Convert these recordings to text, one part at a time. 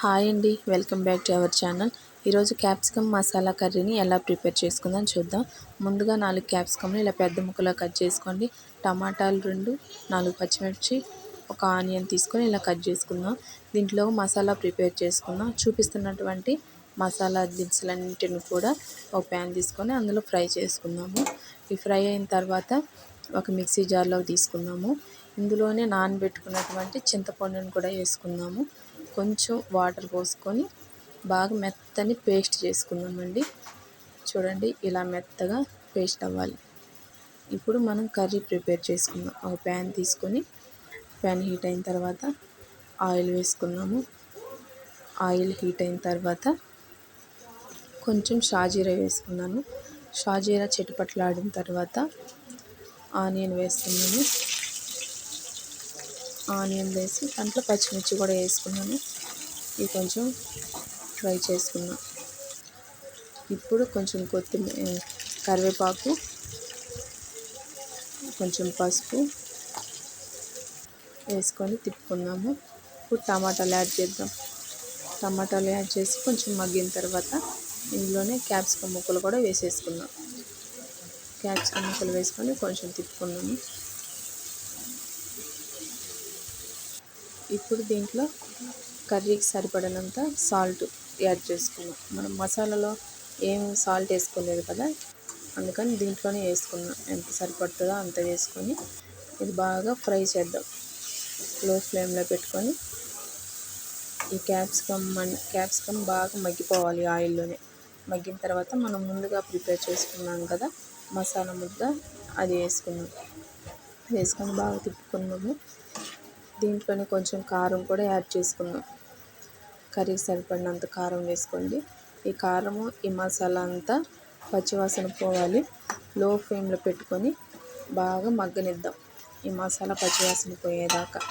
Hi అండి, welcome back to our channel. ఈరోజు capsicum masala కర్రీని ఎలా ప్రిపేర్ చేసుకుందాం చూద్దాం. ముందుగా 4 క్యాప్సికమ్ని ఇలా పెద్ద ముక్కలా కట్ చేసుకోండి. టమాటాలు 2, 4 పచ్చిమిర్చి, ఒక ఆనియన్ తీసుకొని ఇలా కట్ చేసుకుందాం. దీంట్లో మసాలా ప్రిపేర్ చేసుకుందాం. చూపిస్తున్నటువంటి మసాలా దినుసులన్నింటిని కూడా ఒక ప్యాన్ తీసుకొని అందులో ఫ్రై చేసుకుందాము. ఈ ఫ్రై అయిన తర్వాత ఒక మిక్సీ జార్లోకి తీసుకుందాము. ఇందులోనే నానబెట్టుకున్నటువంటి చింతపండును కూడా వేసుకుందాము. కొంచెం వాటర్ పోసుకొని బాగా మెత్తని పేస్ట్ చేసుకుందామండి. చూడండి, ఇలా మెత్తగా పేస్ట్ అవ్వాలి. ఇప్పుడు మనం కర్రీ ప్రిపేర్ చేసుకుందాం. ఒక ప్యాన్ తీసుకొని ప్యాన్ హీట్ అయిన తర్వాత ఆయిల్ వేసుకుందాము. ఆయిల్ హీట్ అయిన తర్వాత కొంచెం షాజీరా వేసుకున్నాను. షాజీరా చిటపట్లాడిన తర్వాత ఆనియన్ వేస్తున్నాను. ఆనియన్ వేసి దాంట్లో పచ్చిమిర్చి కూడా వేసుకున్నాను. ఇది కొంచెం ఫ్రై చేసుకున్నాం. ఇప్పుడు కొంచెం కొత్తిమీర, కరివేపాకు, కొంచెం పసుపు వేసుకొని తిప్పుకుందాము. ఇప్పుడు టమాటాలు యాడ్ చేద్దాం. టమాటాలు యాడ్ చేసి కొంచెం మగ్గిన తర్వాత ఇందులోనే క్యాప్సికమ్ ముక్కలు కూడా వేసేసుకుందాం. క్యాప్సికమ్ ముక్కలు వేసుకొని కొంచెం తిప్పుకుందాము. ఇప్పుడు దీంట్లో కర్రీకి సరిపడినంత సాల్ట్ యాడ్ చేసుకున్నాం. మనం మసాలాలో ఏం సాల్ట్ వేసుకోలేదు కదా, అందుకని దీంట్లోనే వేసుకున్నాం. ఎంత సరిపడుతుందో అంత వేసుకొని ఇది బాగా ఫ్రై చేద్దాం. లో ఫ్లేమ్లో పెట్టుకొని ఈ క్యాప్సికమ్ బాగా మగ్గిపోవాలి ఆయిల్లోనే. మగ్గిన తర్వాత మనం ముందుగా ప్రిపేర్ చేసుకున్నాం కదా మసాలా ముద్ద, అది వేసుకొని బాగా తిప్పుకున్నాము. దీంట్లోనే కొంచెం కారం కూడా యాడ్ చేసుకుందాం. కర్రీకి సరిపడినంత కారం వేసుకోండి. ఈ కారము, ఈ మసాలా అంతా పచ్చివాసన పోవాలి. లో ఫ్లేమ్లో పెట్టుకొని బాగా మగ్గనిద్దాం. ఈ మసాలా పచ్చివాసన పోయేదాకా.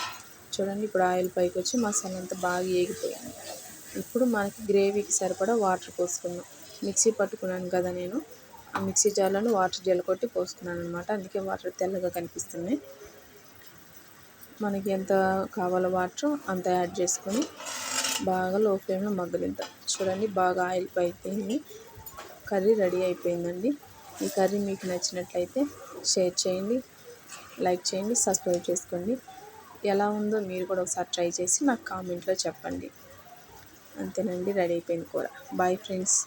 చూడండి, ఇప్పుడు ఆయిల్ పైకి వచ్చి మసాలా అంతా బాగా ఏగిపోయింది. ఇప్పుడు మనకి గ్రేవీకి సరిపడా వాటర్ పోసుకుందాం. మిక్సీ పట్టుకున్నాను కదా నేను, ఆ మిక్సీ జార్లను వాటర్ జల్లకొట్టి పోసుకున్నాను అనమాట. అందుకే వాటర్ తెల్లగా కనిపిస్తున్నాయి. మనకి ఎంత కావాలో వాటర్ అంత యాడ్ చేసుకొని బాగా లో ఫ్లేమ్లో మగ్గనిద్దాం. చూడండి, బాగా ఆయిల్ పైపోయింది. కర్రీ రెడీ అయిపోయిందండి. ఈ కర్రీ మీకు నచ్చినట్లయితే షేర్ చేయండి, లైక్ చేయండి, సబ్స్క్రైబ్ చేసుకోండి. ఎలా ఉందో మీరు కూడా ఒకసారి ట్రై చేసి నాకు కామెంట్లో చెప్పండి. అంతేనండి, రెడీ అయిపోయింది కూర. Bye friends.